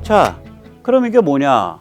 자, 그럼 이게 뭐냐?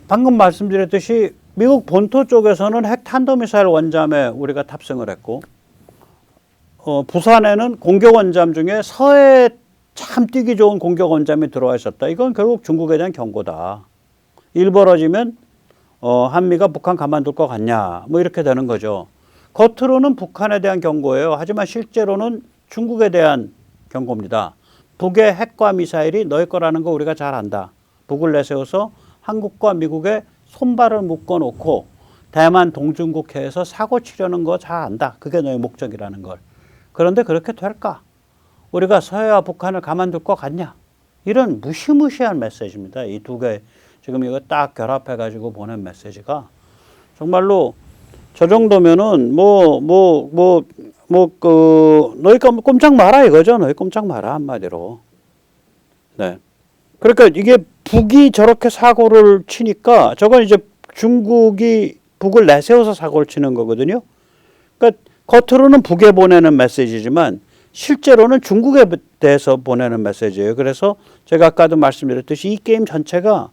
방금 말씀드렸듯이 미국 본토 쪽에서는 핵 탄도미사일 원잠에 우리가 탑승을 했고, 부산에는 공격 원잠 중에 서해에 참 뛰기 좋은 공격 원잠이 들어와 있었다. 이건 결국 중국에 대한 경고다. 일 벌어지면 한미가 북한 가만둘 것 같냐, 뭐 이렇게 되는 거죠. 겉으로는 북한에 대한 경고예요. 하지만 실제로는 중국에 대한 경고입니다. 북의 핵과 미사일이 너희 거라는 거 우리가 잘 안다. 북을 내세워서 한국과 미국의 손발을 묶어놓고 대만 동중국해에서 사고 치려는 거 잘 안다. 그게 너희 목적이라는 걸. 그런데 그렇게 될까? 우리가 서해와 북한을 가만둘 것 같냐? 이런 무시무시한 메시지입니다. 이 두 개 지금 이거 딱 결합해가지고 보낸 메시지가 정말로 저 정도면은 너희 꼼짝 마라 이거죠. 너희 꼼짝 마라 한마디로. 네. 그러니까 이게 북이 저렇게 사고를 치니까 저건 이제 중국이 북을 내세워서 사고를 치는 거거든요. 그러니까 겉으로는 북에 보내는 메시지지만 실제로는 중국에 대해서 보내는 메시지예요. 그래서 제가 아까도 말씀드렸듯이 이 게임 전체가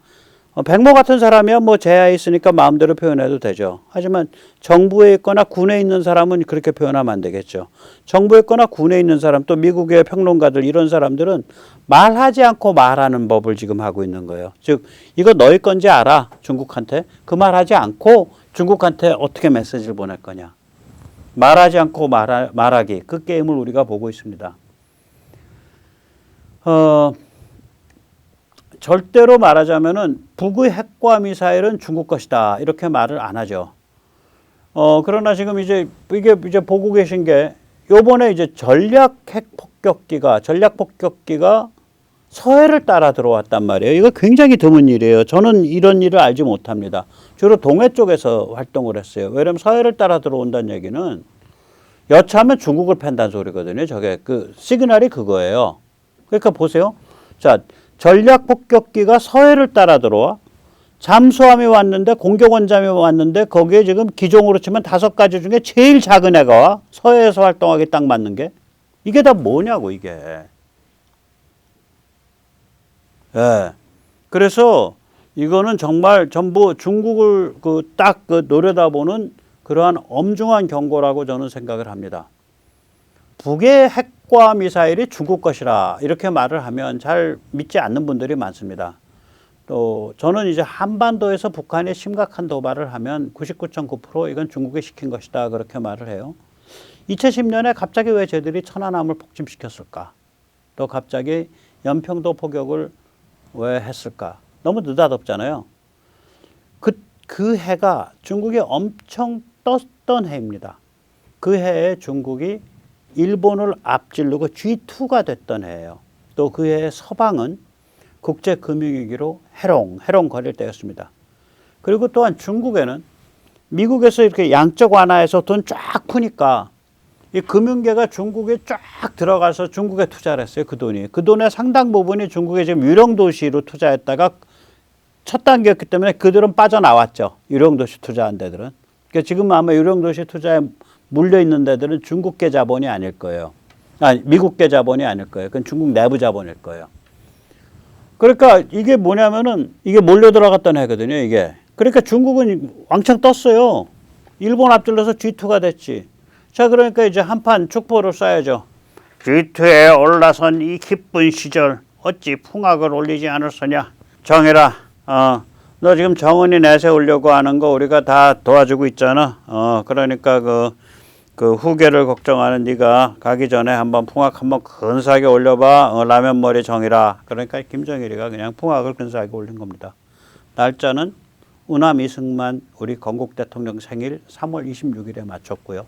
백모 같은 사람이야 뭐 제야에 있으니까 마음대로 표현해도 되죠. 하지만 정부에 있거나 군에 있는 사람은 그렇게 표현하면 안 되겠죠. 정부에 있거나 군에 있는 사람 또 미국의 평론가들 이런 사람들은 말하지 않고 말하는 법을 지금 하고 있는 거예요. 즉 이거 너희 건지 알아 중국한테 그 말하지 않고 중국한테 어떻게 메시지를 보낼 거냐. 말하지 않고 말하기 그 게임을 우리가 보고 있습니다. 절대로 말하자면은 북의 핵과 미사일은 중국 것이다 이렇게 말을 안 하죠. 그러나 지금 이제 이게 보고 계신 게 요번에 이제 전략 폭격기가 서해를 따라 들어왔단 말이에요. 이거 굉장히 드문 일이에요. 저는 이런 일을 알지 못합니다. 주로 동해 쪽에서 활동을 했어요. 왜냐면 서해를 따라 들어온다는 얘기는 여차하면 중국을 팬다는 소리거든요. 저게 그 시그널이 그거예요. 그러니까 보세요. 자, 전략 폭격기가 서해를 따라 들어와 잠수함이 왔는데 공격 원잠이 왔는데 거기에 지금 기종으로 치면 5가지 중에 제일 작은 애가 와. 서해에서 활동하기 딱 맞는 게 이게 다 뭐냐고 이게. 예. 그래서 이거는 정말 전부 중국을 딱 노려다보는 그러한 엄중한 경고라고 저는 생각을 합니다. 북의 핵과 미사일이 중국 것이라 이렇게 말을 하면 잘 믿지 않는 분들이 많습니다. 또 저는 이제 한반도에서 북한이 심각한 도발을 하면 99.9% 이건 중국이 시킨 것이다 그렇게 말을 해요. 2010년에 갑자기 왜 쟤들이 천안함을 폭침시켰을까? 또 갑자기 연평도 포격을 왜 했을까? 너무 느닷없잖아요. 그 해가 중국이 엄청 떴던 해입니다. 그 해에 중국이 일본을 앞지르고 G2가 됐던 해예요. 또 그 해에 서방은 국제금융위기로 해롱거릴 때였습니다. 그리고 또한 중국에는 미국에서 이렇게 양적 완화해서 돈 쫙 푸니까 이 금융계가 중국에 쫙 들어가서 중국에 투자를 했어요. 그 돈이. 그 돈의 상당 부분이 중국의 지금 유령도시로 투자했다가 첫 단계였기 때문에 그들은 빠져나왔죠. 유령도시 투자한 데들은. 그러니까 지금 아마 유령도시 투자에 물려있는 데들은 중국계 자본이 아닐 거예요. 미국계 자본이 아닐 거예요. 그건 중국 내부 자본일 거예요. 그러니까 이게 뭐냐면은 이게 몰려 들어갔던 해거든요. 이게. 그러니까 중국은 왕창 떴어요. 일본 앞질러서 G2가 됐지. 자, 그러니까 이제 한판 축포를 쏴야죠. G2에 올라선 이 기쁜 시절 어찌 풍악을 올리지 않았으냐. 정해라. 너 지금 정은이 내세우려고 하는 거 우리가 다 도와주고 있잖아. 그러니까 그 후계를 걱정하는 네가 가기 전에 한번 풍악 한번 근사하게 올려봐. 라면 머리 정이라. 그러니까 김정일이가 그냥 풍악을 근사하게 올린 겁니다. 날짜는 우남 이승만 우리 건국 대통령 생일 3월 26일에 맞췄고요.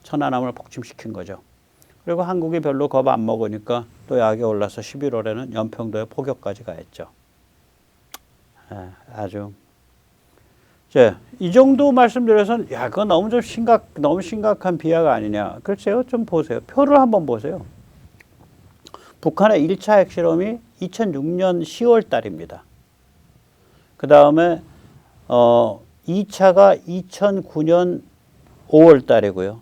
천안함을 폭침시킨 거죠. 그리고 한국이 별로 겁 안 먹으니까 또 약에 올라서 11월에는 연평도에 포격까지 가했죠. 아주 이 정도 말씀드려서는 야 그거 너무 심각한 비하가 아니냐. 글쎄요, 좀 보세요. 표를 한번 보세요. 북한의 1차 핵실험이 2006년 10월 달입니다. 그 다음에 2차가 2009년 5월 달이고요.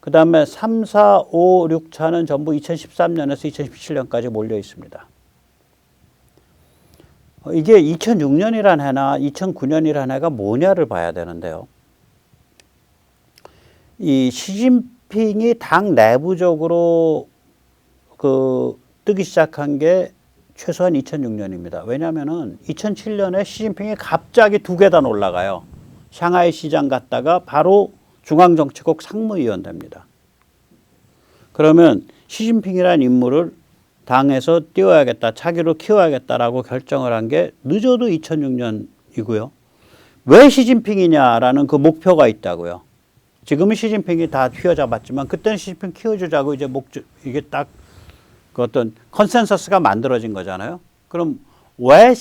그 다음에 3, 4, 5, 6차는 전부 2013년에서 2017년까지 몰려 있습니다. 이게 2006년이란 해나 2009년이란 해가 뭐냐를 봐야 되는데요. 이 시진핑이 당 내부적으로 뜨기 시작한 게 최소한 2006년입니다. 왜냐하면은 2007년에 시진핑이 갑자기 2계단 올라가요. 샹하이 시장 갔다가 바로 중앙정치국 상무위원 됩니다. 그러면 시진핑이라는 인물을 당에서 띄워야겠다, 차기로 키워야겠다라고 결정을 한 게 늦어도 2006년이고요. 왜 시진핑이냐라는 그 목표가 있다고요. 지금은 시진핑이 다 휘어잡았지만 그때는 시진핑 키워주자고 이제 이게 딱 그 어떤 컨센서스가 만들어진 거잖아요. 그럼 왜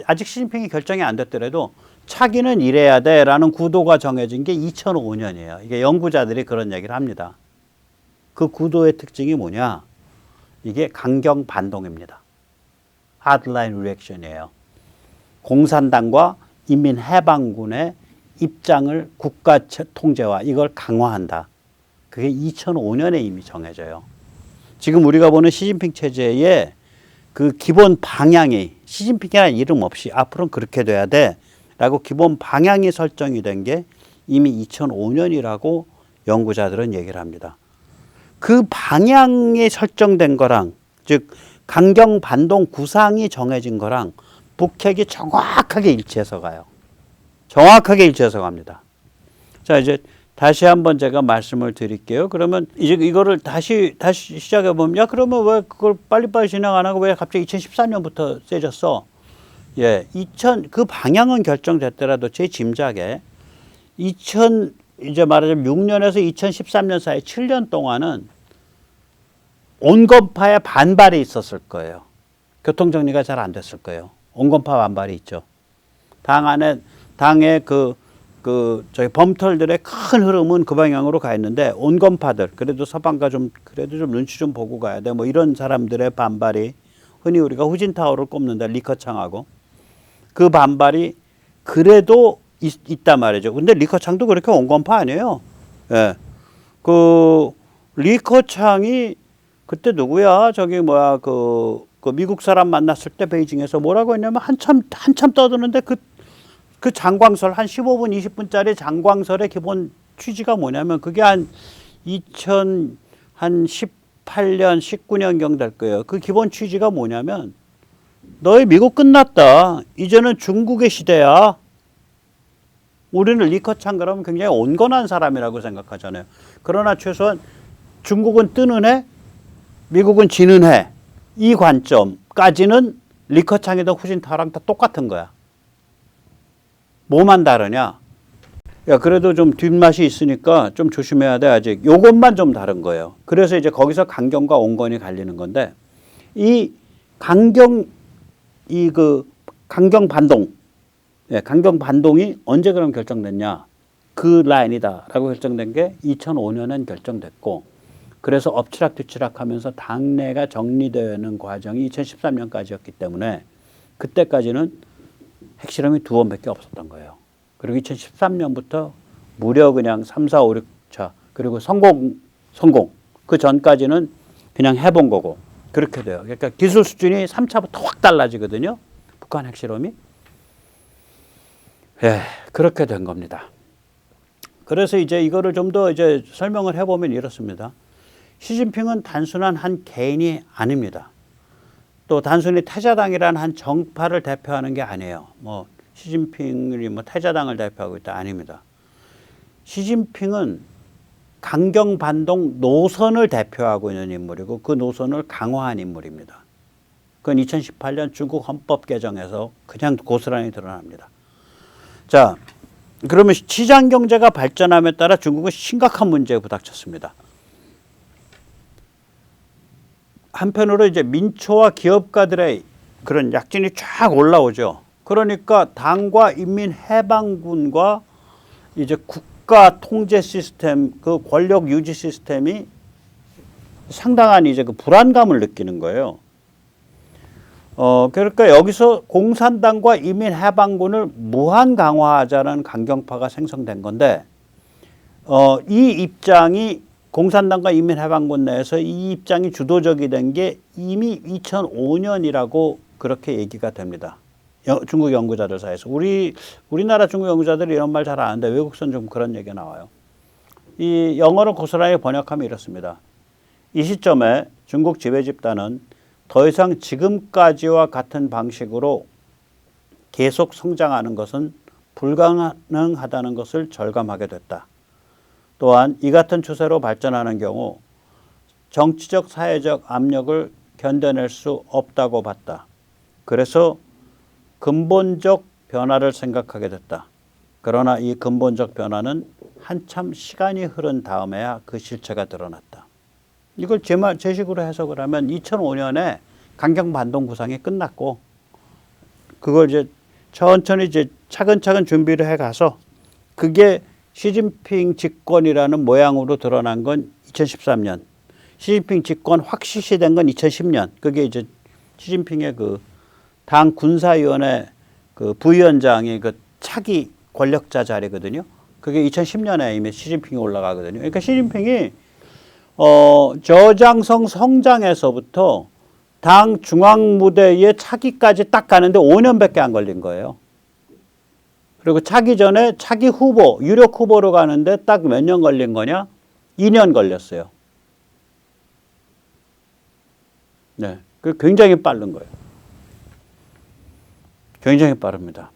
아직 시진핑이 결정이 안 됐더라도 차기는 이래야 돼라는 구도가 정해진 게 2005년이에요. 이게 연구자들이 그런 얘기를 합니다. 그 구도의 특징이 뭐냐? 이게 강경 반동입니다. 하드라인 리액션이에요. 공산당과 인민해방군의 입장을 국가 통제와 이걸 강화한다. 그게 2005년에 이미 정해져요. 지금 우리가 보는 시진핑 체제의 그 기본 방향이 시진핑이라는 이름 없이 앞으로는 그렇게 돼야 돼 라고 기본 방향이 설정이 된 게 이미 2005년이라고 연구자들은 얘기를 합니다. 그 방향이 설정된 거랑 즉 강경 반동 구상이 정해진 거랑 북핵이 정확하게 일치해서 가요. 정확하게 일치해서 갑니다. 자, 이제 다시 한번 제가 말씀을 드릴게요. 그러면 이제 이거를 다시 시작해 보면, 야, 그러면 왜 그걸 빨리빨리 진행 안 하고 왜 갑자기 2013년부터 세졌어? 예, 그 방향은 결정됐더라도 제 짐작에 이제 말하자면 6년에서 2013년 사이 7년 동안은 온건파의 반발이 있었을 거예요. 교통정리가 잘 안 됐을 거예요. 온건파 반발이 있죠. 당의 저희 범털들의 큰 흐름은 그 방향으로 가 있는데 온건파들, 그래도 서방과 그래도 좀 눈치 좀 보고 가야 돼. 뭐 이런 사람들의 반발이 흔히 우리가 후진타오를 꼽는데 리커창하고 그 반발이 그래도 있단 말이죠. 근데 리커창도 그렇게 온건파 아니에요. 예. 그 리커창이 그때 누구야? 그 미국 사람 만났을 때 베이징에서 뭐라고 했냐면 한참 떠드는데 그 장광설 한 15분, 20분짜리 장광설의 기본 취지가 뭐냐면 그게 한 2018년, 19년경 될 거예요. 그 기본 취지가 뭐냐면 너희 미국 끝났다. 이제는 중국의 시대야. 우리는 리커창 그러면 굉장히 온건한 사람이라고 생각하잖아요. 그러나 최소한 중국은 뜨는 해, 미국은 지는 해. 이 관점까지는 리커창이든 후진타오랑 다 똑같은 거야. 뭐만 다르냐? 야, 그래도 좀 뒷맛이 있으니까 좀 조심해야 돼, 아직. 요것만 좀 다른 거예요. 그래서 이제 거기서 강경과 온건이 갈리는 건데, 강경 반동, 예, 강경 반동이 언제 그럼 결정됐냐? 그 라인이다라고 결정된 게 2005년엔 결정됐고, 그래서 엎치락뒤치락 하면서 당내가 정리되는 과정이 2013년까지였기 때문에 그때까지는 핵실험이 2번밖에 없었던 거예요. 그리고 2013년부터 무려 그냥 3, 4, 5, 6차 그리고 성공 그 전까지는 그냥 해본 거고 그렇게 돼요. 그러니까 기술 수준이 3차부터 확 달라지거든요. 북한 핵실험이. 예, 그렇게 된 겁니다. 그래서 이제 이거를 좀 더 이제 설명을 해보면 이렇습니다. 시진핑은 단순한 한 개인이 아닙니다. 또 단순히 태자당이라는 한 정파를 대표하는 게 아니에요. 뭐 시진핑이 태자당을 대표하고 있다 아닙니다. 시진핑은 강경 반동 노선을 대표하고 있는 인물이고 그 노선을 강화한 인물입니다. 그건 2018년 중국 헌법 개정에서 그냥 고스란히 드러납니다. 자, 그러면 시장 경제가 발전함에 따라 중국은 심각한 문제에 부닥쳤습니다. 한편으로 이제 민초와 기업가들의 그런 약진이 쫙 올라오죠. 그러니까 당과 인민해방군과 이제 국가 통제 시스템, 그 권력 유지 시스템이 상당한 이제 그 불안감을 느끼는 거예요. 그러니까 여기서 공산당과 인민해방군을 무한 강화하자는 강경파가 생성된 건데, 이 입장이 공산당과 인민해방군 내에서 이 입장이 주도적이 된 게 이미 2005년이라고 그렇게 얘기가 됩니다. 중국 연구자들 사이에서. 우리나라 중국 연구자들이 이런 말 잘 안 하는데 외국선 좀 그런 얘기가 나와요. 이 영어로 고스란히 번역하면 이렇습니다. 이 시점에 중국 지배 집단은 더 이상 지금까지와 같은 방식으로 계속 성장하는 것은 불가능하다는 것을 절감하게 됐다. 또한 이 같은 추세로 발전하는 경우 정치적 사회적 압력을 견뎌낼 수 없다고 봤다. 그래서 근본적 변화를 생각하게 됐다. 그러나 이 근본적 변화는 한참 시간이 흐른 다음에야 그 실체가 드러났다. 이걸 제 식으로 해석을 하면 2005년에 강경 반동 구상이 끝났고 그걸 이제 천천히 이제 차근차근 준비를 해가서 그게 시진핑 집권이라는 모양으로 드러난 건 2013년. 시진핑 집권 확 실시된 건 2010년. 그게 이제 시진핑의 그 당 군사위원회 그 부위원장이 그 차기 권력자 자리거든요. 그게 2010년에 이미 시진핑이 올라가거든요. 그러니까 시진핑이 저장성 성장에서부터 당 중앙무대의 차기까지 딱 가는데 5년밖에 안 걸린 거예요. 그리고 차기 전에 차기 후보, 유력 후보로 가는데 딱 몇 년 걸린 거냐? 2년 걸렸어요. 네, 그 굉장히 빠른 거예요. 굉장히 빠릅니다.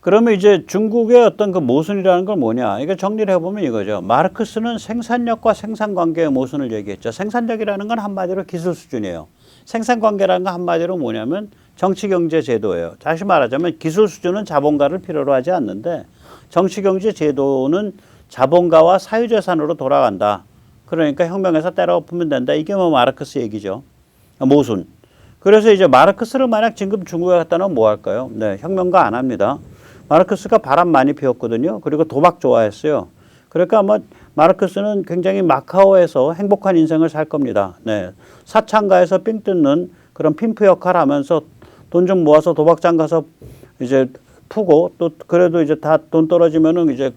그러면 이제 중국의 어떤 그 모순이라는 건 뭐냐? 이거 정리를 해보면 이거죠. 마르크스는 생산력과 생산관계의 모순을 얘기했죠. 생산력이라는 건 한마디로 기술 수준이에요. 생산관계라는 건 한마디로 뭐냐면 정치경제 제도예요. 다시 말하자면 기술 수준은 자본가를 필요로 하지 않는데 정치경제 제도는 자본가와 사유재산으로 돌아간다. 그러니까 혁명에서 때려 엎으면 된다. 이게 뭐 마르크스 얘기죠. 모순. 그래서 이제 마르크스를 만약 지금 중국에 갖다 놓으면 뭐 할까요? 네, 혁명가 안 합니다. 마르크스가 바람 많이 피웠거든요. 그리고 도박 좋아했어요. 그러니까 아마 마르크스는 굉장히 마카오에서 행복한 인생을 살 겁니다. 네, 사창가에서 삥 뜯는 그런 핀프 역할 하면서 돈 좀 모아서 도박장 가서 이제 푸고 또 그래도 이제 다 돈 떨어지면은 이제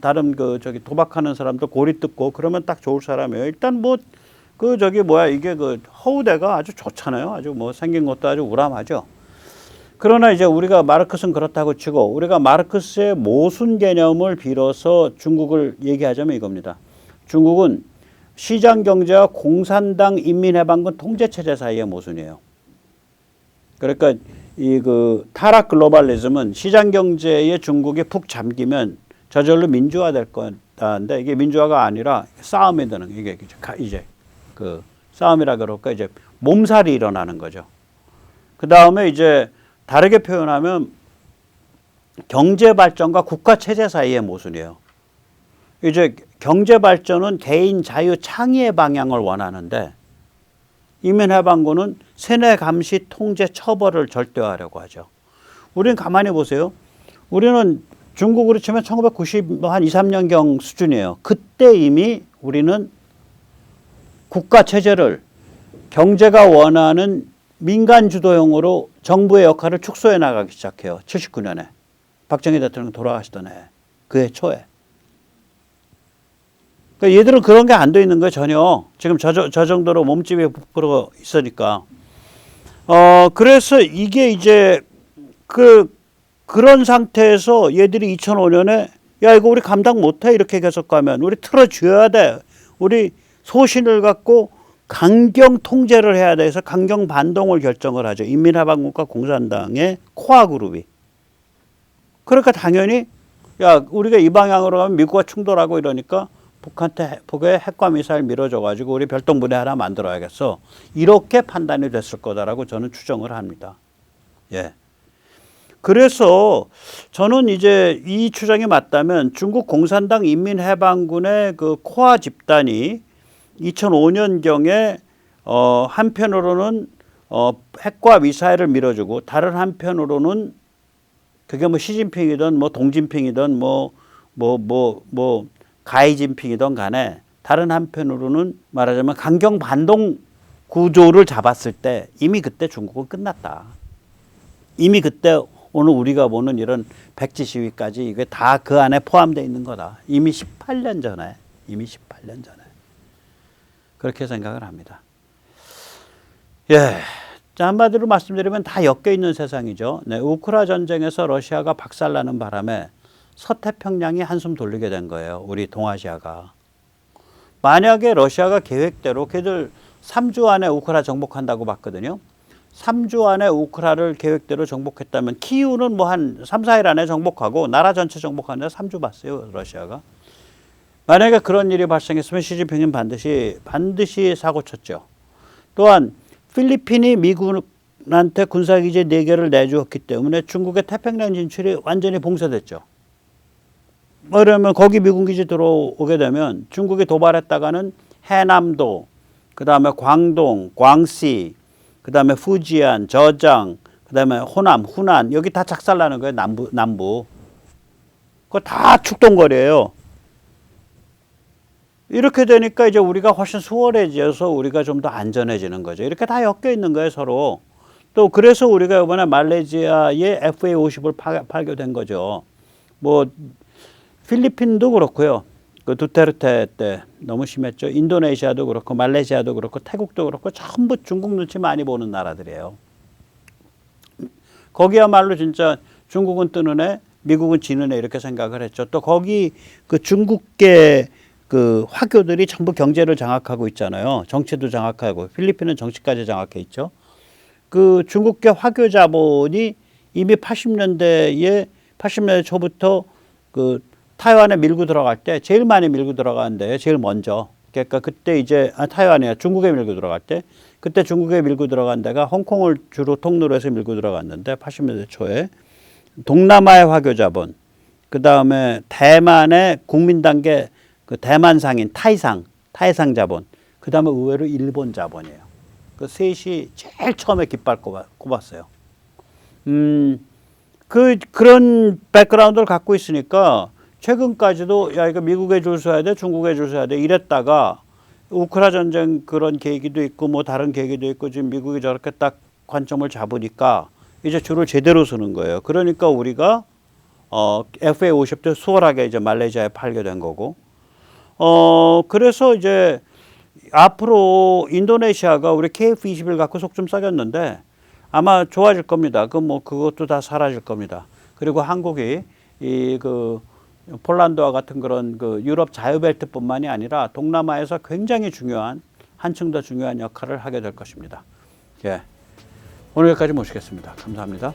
다른 그 저기 도박하는 사람들 고리 뜯고 그러면 딱 좋을 사람이에요. 일단 뭐 그 저기 뭐야 이게 그 허우대가 아주 좋잖아요. 아주 뭐 생긴 것도 아주 우람하죠. 그러나 이제 우리가 마르크스는 그렇다고 치고 우리가 마르크스의 모순 개념을 빌어서 중국을 얘기하자면 이겁니다. 중국은 시장 경제와 공산당 인민해방군 통제 체제 사이의 모순이에요. 그러니까 이 그 타락 글로벌리즘은 시장 경제에 중국이 푹 잠기면 저절로 민주화될 거다는데 이게 민주화가 아니라 싸움이 되는 이게 이제 그 싸움이라 그럴까 이제 몸살이 일어나는 거죠. 그 다음에 이제 다르게 표현하면 경제 발전과 국가 체제 사이의 모순이에요. 이제 경제 발전은 개인 자유 창의의 방향을 원하는데 인민해방군은 세뇌 감시 통제 처벌을 절대화하려고 하죠. 우리는 가만히 보세요. 우리는 중국으로 치면 1990 한 2, 3년경 수준이에요. 그때 이미 우리는 국가 체제를 경제가 원하는 민간 주도형으로 정부의 역할을 축소해 나가기 시작해요. 79년에. 박정희 대통령 돌아가시던 해. 그해 초에. 그러니까 얘들은 그런 게 안 돼 있는 거예요, 전혀. 지금 저 정도로 몸집이 부풀어 있으니까. 그래서 이게 이제 그런 상태에서 얘들이 2005년에 야, 이거 우리 감당 못해. 이렇게 계속 가면 우리 틀어줘야 돼. 우리 소신을 갖고 강경 통제를 해야 돼서 강경 반동을 결정을 하죠. 인민해방군과 공산당의 코어 그룹이. 그러니까 당연히 야, 우리가 이 방향으로 가면 미국과 충돌하고 이러니까 북에 핵과 미사일 밀어줘가지고 우리 별동부대 하나 만들어야겠어. 이렇게 판단이 됐을 거다라고 저는 추정을 합니다. 예. 그래서 저는 이제 이 추정이 맞다면 중국 공산당 인민해방군의 그 코어 집단이 2005년경에 한편으로는 핵과 미사일을 밀어주고 다른 한편으로는 그게 뭐 시진핑이든 뭐 동진핑이든 뭐 가이진핑이든 간에 다른 한편으로는 말하자면 강경 반동 구조를 잡았을 때 이미 그때 중국은 끝났다. 이미 그때 오늘 우리가 보는 이런 백지 시위까지 이게 다 그 안에 포함되어 있는 거다. 이미 18년 전에. 그렇게 생각을 합니다. 예. 자, 한마디로 말씀드리면 다 엮여 있는 세상이죠. 네, 우크라 전쟁에서 러시아가 박살나는 바람에 서태평양이 한숨 돌리게 된 거예요. 우리 동아시아가. 만약에 러시아가 계획대로 걔들 3주 안에 우크라 정복한다고 봤거든요. 3주 안에 우크라를 계획대로 정복했다면 키이우는 뭐 한 3, 4일 안에 정복하고 나라 전체 정복하는데 3주 봤어요. 러시아가. 만약에 그런 일이 발생했으면 시진핑은 반드시 사고 쳤죠. 또한 필리핀이 미국한테 군사기지 4개를 내주었기 때문에 중국의 태평양 진출이 완전히 봉쇄됐죠. 그러면 거기 미군기지 들어오게 되면 중국이 도발했다가는 해남도, 그 다음에 광동, 광시, 그 다음에 후지안, 저장, 그 다음에 호남, 후난 여기 다 작살나는 거예요. 남부. 그거 다 축동거리예요. 이렇게 되니까 이제 우리가 훨씬 수월해져서 우리가 좀 더 안전해지는 거죠. 이렇게 다 엮여 있는 거예요, 서로. 또 그래서 우리가 이번에 말레이시아에 FA-50을 팔게 거죠. 뭐 필리핀도 그렇고요. 그 두테르테 때 너무 심했죠. 인도네시아도 그렇고 말레이시아도 그렇고 태국도 그렇고 전부 중국 눈치 많이 보는 나라들이에요. 거기야말로 진짜 중국은 뜨는 애, 미국은 지는 애 이렇게 생각을 했죠. 또 거기 그 중국계 그 화교들이 전부 경제를 장악하고 있잖아요. 정치도 장악하고 필리핀은 정치까지 장악해 있죠. 그 중국계 화교 자본이 이미 80년대 초부터 그 타이완에 밀고 들어갈 때 제일 많이 밀고 들어가는데 제일 먼저. 그러니까 그때 이제 타이완이야. 중국에 밀고 들어갈 때 그때 중국에 밀고 들어간 데가 홍콩을 주로 통로로 해서 밀고 들어갔는데 80년대 초에 동남아의 화교 자본, 그 다음에 대만의 국민당계 그 대만 상인 타이상 자본, 그 다음에 의외로 일본 자본이에요. 그 셋이 제일 처음에 깃발 꼽았어요. 그런 백그라운드를 갖고 있으니까 최근까지도 야 이거 미국에 줄 서야 돼, 중국에 줄 서야 돼 이랬다가 우크라 전쟁 그런 계기도 있고 뭐 다른 계기도 있고 지금 미국이 저렇게 딱 관점을 잡으니까 이제 줄을 제대로 서는 거예요. 그러니까 우리가 FA-50도 수월하게 이제 말레이시아에 팔게 된 거고. 그래서 이제 앞으로 인도네시아가 우리 KF-21 갖고 속 좀 썩였는데 아마 좋아질 겁니다. 그것도 다 사라질 겁니다. 그리고 한국이 그 폴란드와 같은 그런 그 유럽 자유벨트뿐만이 아니라 동남아에서 굉장히 중요한 한층 더 중요한 역할을 하게 될 것입니다. 예. 오늘 여기까지 모시겠습니다. 감사합니다.